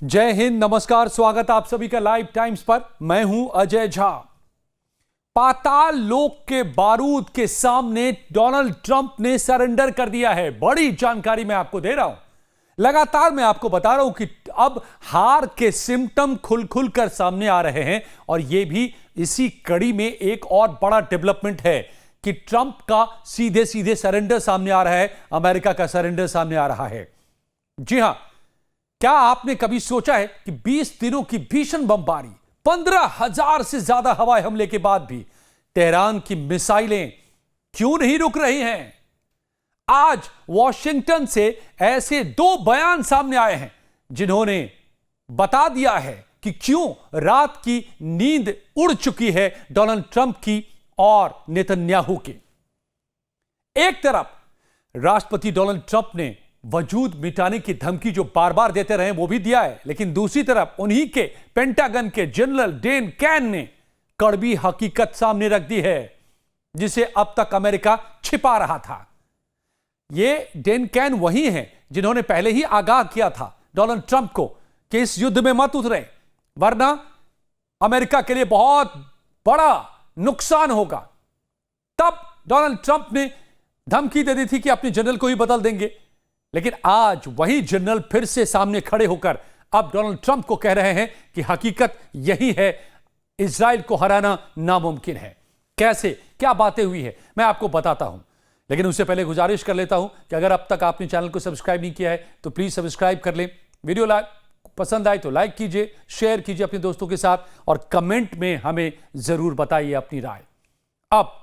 जय हिंद, नमस्कार, स्वागत आप सभी का लाइव टाइम्स पर। मैं हूं अजय झा। पाताल लोक के बारूद के सामने डोनाल्ड ट्रंप ने सरेंडर कर दिया है। बड़ी जानकारी मैं आपको दे रहा हूं। लगातार मैं आपको बता रहा हूं कि अब हार के सिम्टम खुल खुल कर सामने आ रहे हैं और यह भी इसी कड़ी में एक और बड़ा डेवलपमेंट है कि ट्रंप का सीधे सीधे सरेंडर सामने आ रहा है, अमेरिका का सरेंडर सामने आ रहा है। जी हां, क्या आपने कभी सोचा है कि 20 दिनों की भीषण बमबारी, 15,000 से ज्यादा हवाई हमले के बाद भी तेहरान की मिसाइलें क्यों नहीं रुक रही हैं? आज वॉशिंगटन से ऐसे दो बयान सामने आए हैं जिन्होंने बता दिया है कि क्यों रात की नींद उड़ चुकी है डोनाल्ड ट्रंप की और नेतन्याहू की। एक तरफ राष्ट्रपति डोनाल्ड ट्रंप ने वजूद मिटाने की धमकी जो बार बार देते रहे वो भी दिया है, लेकिन दूसरी तरफ उन्हीं के पेंटागन के जनरल डेन कैन ने कड़वी हकीकत सामने रख दी है जिसे अब तक अमेरिका छिपा रहा था। ये डेन कैन वही हैं जिन्होंने पहले ही आगाह किया था डोनाल्ड ट्रंप को कि इस युद्ध में मत उतरे वरना अमेरिका के लिए बहुत बड़ा नुकसान होगा। तब डोनाल्ड ट्रंप ने धमकी दे दी थी कि अपने जनरल को ही बदल देंगे, लेकिन आज वही जनरल फिर से सामने खड़े होकर अब डोनाल्ड ट्रंप को कह रहे हैं कि हकीकत यही है, इजराइल को हराना नामुमकिन है। कैसे, क्या बातें हुई है, मैं आपको बताता हूं, लेकिन उससे पहले गुजारिश कर लेता हूं कि अगर अब तक आपने चैनल को सब्सक्राइब नहीं किया है तो प्लीज सब्सक्राइब कर लें। वीडियो पसंद आए तो लाइक कीजिए, शेयर कीजिए अपने दोस्तों के साथ और कमेंट में हमें जरूर बताइए अपनी राय। अब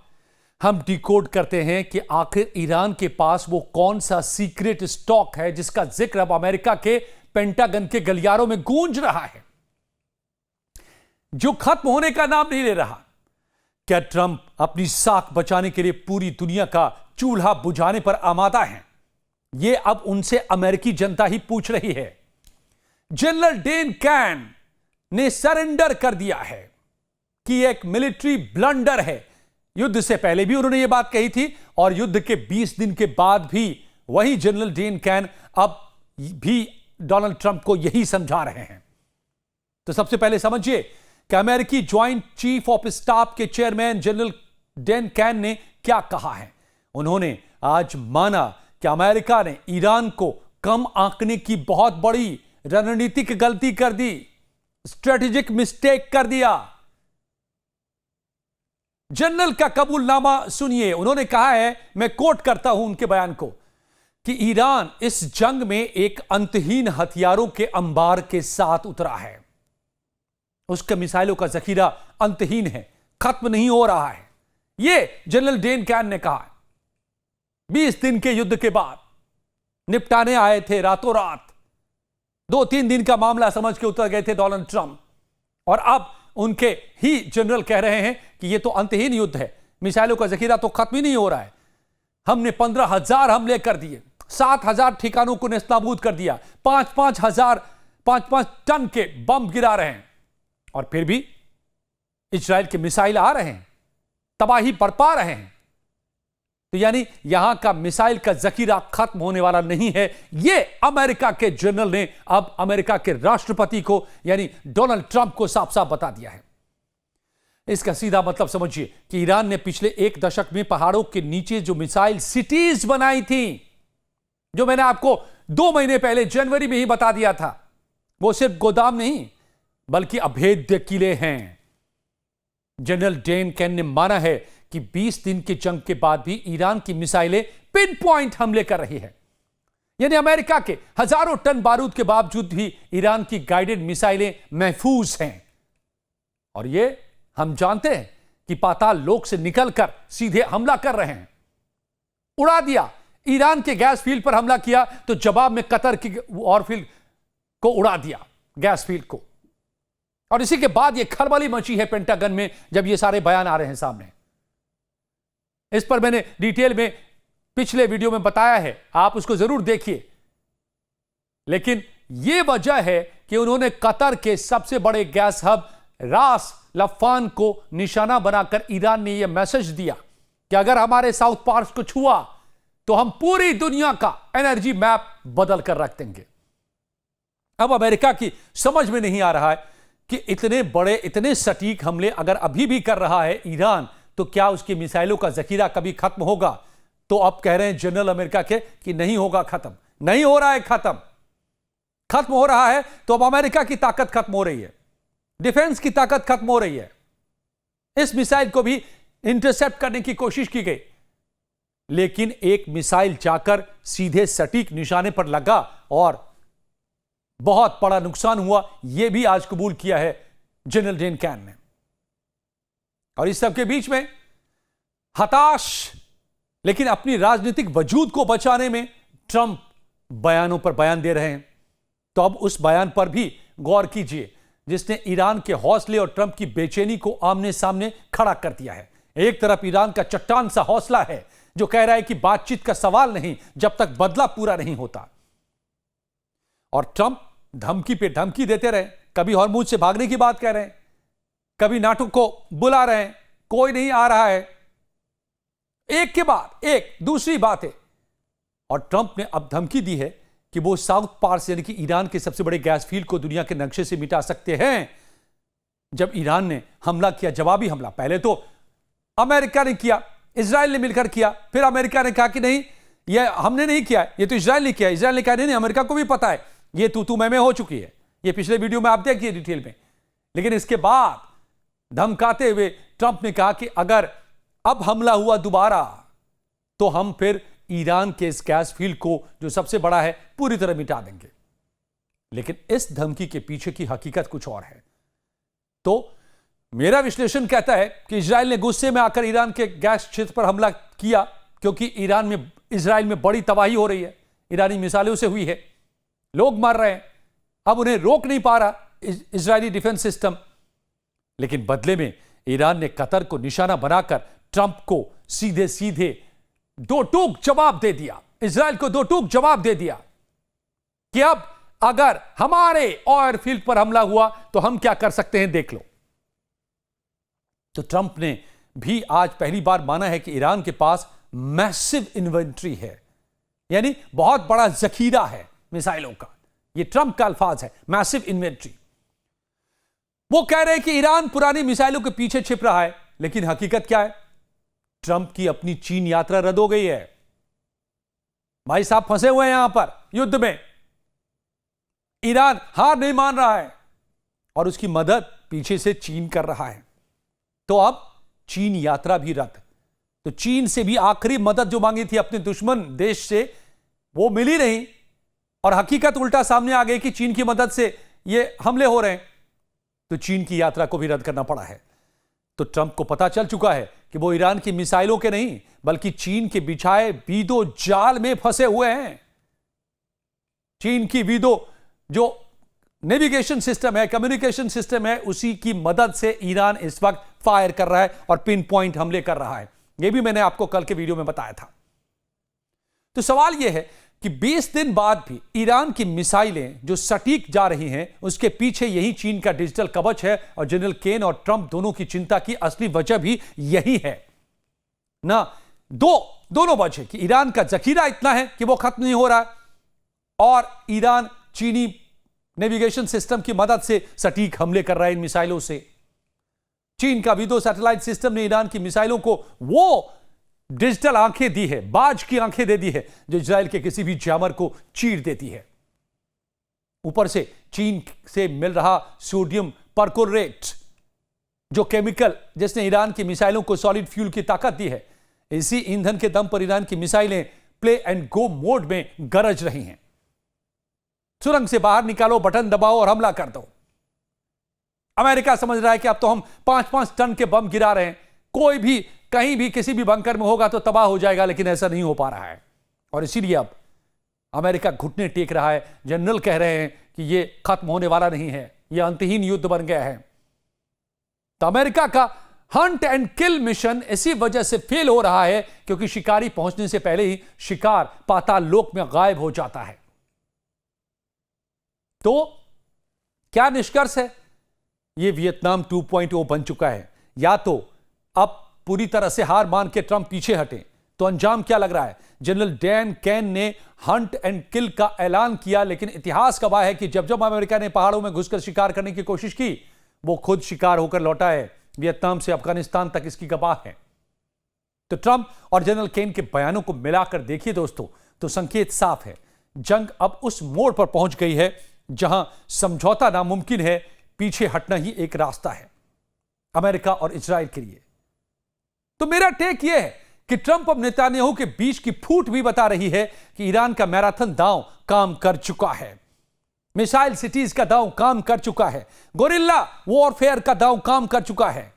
हम डिकोड करते हैं कि आखिर ईरान के पास वो कौन सा सीक्रेट स्टॉक है जिसका जिक्र अब अमेरिका के पेंटागन के गलियारों में गूंज रहा है, जो खत्म होने का नाम नहीं ले रहा। क्या ट्रंप अपनी साख बचाने के लिए पूरी दुनिया का चूल्हा बुझाने पर आमादा हैं? यह अब उनसे अमेरिकी जनता ही पूछ रही है। जनरल डेन कैन ने सरेंडर कर दिया है कि एक मिलिट्री ब्लंडर है। युद्ध से पहले भी उन्होंने यह बात कही थी और युद्ध के 20 दिन के बाद भी वही जनरल डेन कैन अब भी डोनाल्ड ट्रंप को यही समझा रहे हैं। तो सबसे पहले समझिए कि अमेरिकी ज्वाइंट चीफ ऑफ स्टाफ के चेयरमैन जनरल डेन कैन ने क्या कहा है। उन्होंने आज माना कि अमेरिका ने ईरान को कम आंकने की बहुत बड़ी रणनीतिक गलती कर दी, स्ट्रेटेजिक मिस्टेक कर दिया। जनरल का कबूलनामा सुनिए। उन्होंने कहा है, मैं कोट करता हूं उनके बयान को, कि ईरान इस जंग में एक अंतहीन हथियारों के अंबार के साथ उतरा है। उसके मिसाइलों का जखीरा अंतहीन है, खत्म नहीं हो रहा है। यह जनरल डेन कैन ने कहा। 20 दिन के युद्ध के बाद निपटाने आए थे रातों रात। 2-3 दिन का मामला समझ के उतर गए थे डोनाल्ड ट्रंप और अब उनके ही जनरल कह रहे हैं कि यह तो अंतहीन युद्ध है, मिसाइलों का जखीरा तो खत्म ही नहीं हो रहा है। हमने 15,000 हमले कर दिए, 7,000 ठिकानों को नेस्तनाबूद कर दिया, 5-5 टन के बम गिरा रहे हैं और फिर भी इजराइल के मिसाइल आ रहे हैं, तबाही बरपा रहे हैं। तो यानी यहां का मिसाइल का जखीरा खत्म होने वाला नहीं है। यह अमेरिका के जनरल ने अब अमेरिका के राष्ट्रपति को यानी डोनाल्ड ट्रंप को साफ साफ बता दिया है। इसका सीधा मतलब समझिए कि ईरान ने पिछले 1 दशक में पहाड़ों के नीचे जो मिसाइल सिटीज बनाई थी, जो मैंने आपको 2 महीने पहले जनवरी में ही बता दिया था, वो सिर्फ गोदाम नहीं बल्कि अभेद्य किले हैं। जनरल डेन कैन ने माना है कि 20 दिन के जंग के बाद भी ईरान की मिसाइलें पिन पॉइंट हमले कर रही है। यानी अमेरिका के हजारों टन बारूद के बावजूद भी ईरान की गाइडेड मिसाइलें महफूज हैं। और ये हम जानते हैं कि पाताल लोक से निकलकर सीधे हमला कर रहे हैं। उड़ा दिया, ईरान के गैस फील्ड पर हमला किया तो जवाब में कतर की और फील्ड को उड़ा दिया, गैस फील्ड को। और इसी के बाद यह खलबली मची है पेंटागन में जब ये सारे बयान आ रहे हैं सामने। इस पर मैंने डिटेल में पिछले वीडियो में बताया है, आप उसको जरूर देखिए। लेकिन यह वजह है कि उन्होंने कतर के सबसे बड़े गैस हब रास लफान को निशाना बनाकर ईरान ने यह मैसेज दिया कि अगर हमारे साउथ पार्क को छुआ तो हम पूरी दुनिया का एनर्जी मैप बदल कर रख देंगे। अब अमेरिका की समझ में नहीं आ रहा है कि इतने बड़े, इतने सटीक हमले अगर अभी भी कर रहा है ईरान, तो क्या उसकी मिसाइलों का जखीरा कभी खत्म होगा? तो अब कह रहे हैं जनरल अमेरिका के कि नहीं होगा खत्म, नहीं हो रहा है खत्म। खत्म हो रहा है तो अब अमेरिका की ताकत खत्म हो रही है, डिफेंस की ताकत खत्म हो रही है। इस मिसाइल को भी इंटरसेप्ट करने की कोशिश की गई, लेकिन एक मिसाइल जाकर सीधे सटीक निशाने पर लगा और बहुत बड़ा नुकसान हुआ। यह भी आज कबूल किया है जनरल डेन कैन ने। और इस सब के बीच में हताश लेकिन अपनी राजनीतिक वजूद को बचाने में ट्रंप बयानों पर बयान दे रहे हैं। तो अब उस बयान पर भी गौर कीजिए, जिसने ईरान के हौसले और ट्रंप की बेचैनी को आमने सामने खड़ा कर दिया है। एक तरफ ईरान का चट्टान सा हौसला है जो कह रहा है कि बातचीत का सवाल नहीं जब तक बदला पूरा नहीं होता, और ट्रंप धमकी पे धमकी देते रहे। कभी हॉर्मुज से भागने की बात कह रहे हैं, कभी नाटो को बुला रहे हैं, कोई नहीं आ रहा है। एक के बाद एक दूसरी बात है। और ट्रंप ने अब धमकी दी है कि वो साउथ पार्स यानी कि ईरान के सबसे बड़े गैस फील्ड को दुनिया के नक्शे से मिटा सकते हैं। जब ईरान ने हमला किया, जवाबी हमला, पहले तो अमेरिका ने किया, इजराइल ने मिलकर किया, फिर अमेरिका ने कहा कि नहीं ये हमने नहीं किया, ये तो इजराइल ने किया। इजराइल ने कहा नहीं, अमेरिका को भी पता है ये तू मैं हो चुकी है। ये पिछले वीडियो में आप देखिए डिटेल में। लेकिन इसके बाद धमकाते हुए ट्रंप ने कहा कि अगर अब हमला हुआ दोबारा तो हम फिर ईरान के इस गैस फील्ड को जो सबसे बड़ा है पूरी तरह मिटा देंगे। लेकिन इस धमकी के पीछे की हकीकत कुछ और है। तो मेरा विश्लेषण कहता है कि इजराइल ने गुस्से में आकर ईरान के गैस क्षेत्र पर हमला किया, क्योंकि इजराइल में बड़ी तबाही हो रही है, ईरानी मिसाइलों से हुई है, लोग मर रहे हैं। अब उन्हें रोक नहीं पा रहा इजरायली डिफेंस सिस्टम। लेकिन बदले में ईरान ने कतर को निशाना बनाकर ट्रंप को सीधे सीधे दो टूक जवाब दे दिया, इजराइल को दो टूक जवाब दे दिया कि अब अगर हमारे ऑयल फील्ड पर हमला हुआ तो हम क्या कर सकते हैं, देख लो। तो ट्रंप ने भी आज पहली बार माना है कि ईरान के पास मैसिव इन्वेंट्री है, यानी बहुत बड़ा जखीरा है मिसाइलों का। यह ट्रंप का अल्फाज है, मैसिव इन्वेंट्री। वो कह रहे हैं कि ईरान पुरानी मिसाइलों के पीछे छिप रहा है, लेकिन हकीकत क्या है? ट्रंप की अपनी चीन यात्रा रद्द हो गई है। भाई साहब फंसे हुए हैं यहां पर युद्ध में। ईरान हार नहीं मान रहा है और उसकी मदद पीछे से चीन कर रहा है। तो अब चीन यात्रा भी रद्द। तो चीन से भी आखिरी मदद जो मांगी थी अपने दुश्मन देश से, वो मिली नहीं। और हकीकत उल्टा सामने आ गई कि चीन की मदद से ये हमले हो रहे हैं। तो चीन की यात्रा को भी रद्द करना पड़ा है। तो ट्रंप को पता चल चुका है कि वो ईरान की मिसाइलों के नहीं बल्कि चीन के बिछाए वीदो जाल में फंसे हुए हैं। चीन की वीदो जो नेविगेशन सिस्टम है, कम्युनिकेशन सिस्टम है, उसी की मदद से ईरान इस वक्त फायर कर रहा है और पिन पॉइंट हमले कर रहा है। यह भी मैंने आपको कल के वीडियो में बताया था। तो सवाल यह है कि 20 दिन बाद भी ईरान की मिसाइलें जो सटीक जा रही हैं, उसके पीछे यही चीन का डिजिटल कवच है। और जनरल केन और ट्रंप दोनों की चिंता की असली वजह भी यही है ना। दोनों वजह कि ईरान का जखीरा इतना है कि वो खत्म नहीं हो रहा है, और ईरान चीनी नेविगेशन सिस्टम की मदद से सटीक हमले कर रहा है इन मिसाइलों से। चीन का वीदो सैटेलाइट सिस्टम ने ईरान की मिसाइलों को वो डिजिटल आंखें दी है, बाज की आंखें दे दी है, जो इजराइल के किसी भी जैमर को चीर देती है। ऊपर से चीन से मिल रहा सोडियम परकोरेट जो केमिकल जिसने ईरान की मिसाइलों को सॉलिड फ्यूल की ताकत दी है, इसी ईंधन के दम पर ईरान की मिसाइलें प्ले एंड गो मोड में गरज रही हैं। सुरंग से बाहर निकालो, बटन दबाओ और हमला कर दो। अमेरिका समझ रहा है कि अब तो हम 5-5 टन के बम गिरा रहे हैं, कोई भी कहीं भी किसी भी बंकर में होगा तो तबाह हो जाएगा, लेकिन ऐसा नहीं हो पा रहा है। और इसीलिए अब अमेरिका घुटने टेक रहा है। जनरल कह रहे हैं कि यह खत्म होने वाला नहीं है, यह अंतहीन युद्ध बन गया है। तो अमेरिका का हंट एंड किल मिशन इसी वजह से फेल हो रहा है, क्योंकि शिकारी पहुंचने से पहले ही शिकार पाताल लोक में गायब हो जाता है। तो क्या निष्कर्ष है? यह वियतनाम 2.0 बन चुका है। या तो अब पूरी तरह से हार मान के ट्रंप पीछे हटें, तो अंजाम क्या लग रहा है? जनरल डैन कैन ने हंट एंड किल का ऐलान किया, लेकिन इतिहास गवाह है कि जब जब अमेरिका ने पहाड़ों में घुसकर शिकार करने की कोशिश की, वो खुद शिकार होकर लौटा है। वियतनाम से अफगानिस्तान तक इसकी गवाह है। तो ट्रंप और जनरल केन के बयानों को मिलाकर देखिए दोस्तों, तो संकेत साफ है, जंग अब उस मोड़ पर पहुंच गई है जहां समझौता नामुमकिन है, पीछे हटना ही एक रास्ता है अमेरिका और इजराइल के लिए। तो मेरा टेक यह है कि ट्रंप अब नेतान्याहू के बीच की फूट भी बता रही है कि ईरान का मैराथन दांव काम कर चुका है, मिसाइल सिटीज का दांव काम कर चुका है, गोरिल्ला वॉरफेयर का दांव काम कर चुका है।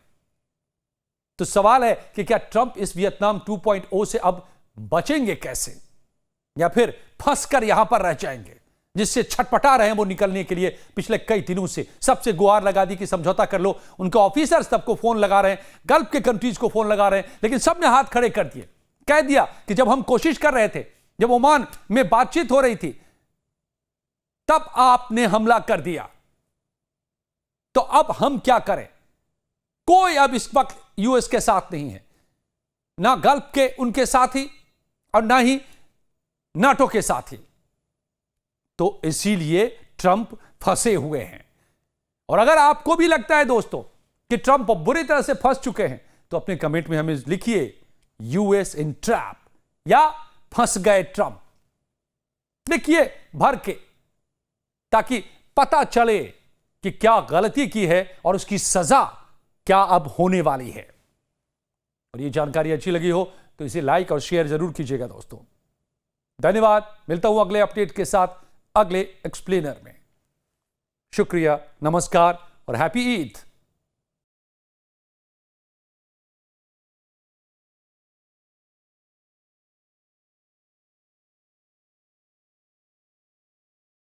तो सवाल है कि क्या ट्रंप इस वियतनाम 2.0 से अब बचेंगे कैसे, या फिर फंसकर यहां पर रह जाएंगे, जिससे छटपटा रहे हैं वो निकलने के लिए पिछले कई दिनों से। सबसे गुहार लगा दी कि समझौता कर लो, उनके ऑफिसर्स सबको फोन लगा रहे हैं, गल्फ के कंट्रीज को फोन लगा रहे हैं, लेकिन सबने हाथ खड़े कर दिए। कह दिया कि जब हम कोशिश कर रहे थे, जब ओमान में बातचीत हो रही थी, तब आपने हमला कर दिया, तो अब हम क्या करें? कोई अब इस वक्त यूएस के साथ नहीं है, ना गल्फ के उनके साथी और ना ही नाटो के साथी। तो इसीलिए ट्रंप फंसे हुए हैं। और अगर आपको भी लगता है दोस्तों कि ट्रंप बुरी तरह से फंस चुके हैं, तो अपने कमेंट में हमें लिखिए यूएस इन ट्रैप या फंस गए ट्रंप, लिखिए भर के, ताकि पता चले कि क्या गलती की है और उसकी सजा क्या अब होने वाली है। और ये जानकारी अच्छी लगी हो तो इसे लाइक और शेयर जरूर कीजिएगा दोस्तों। धन्यवाद। मिलता हूं अगले अपडेट के साथ अगले एक्सप्लेनर में। शुक्रिया, नमस्कार और हैप्पी ईद।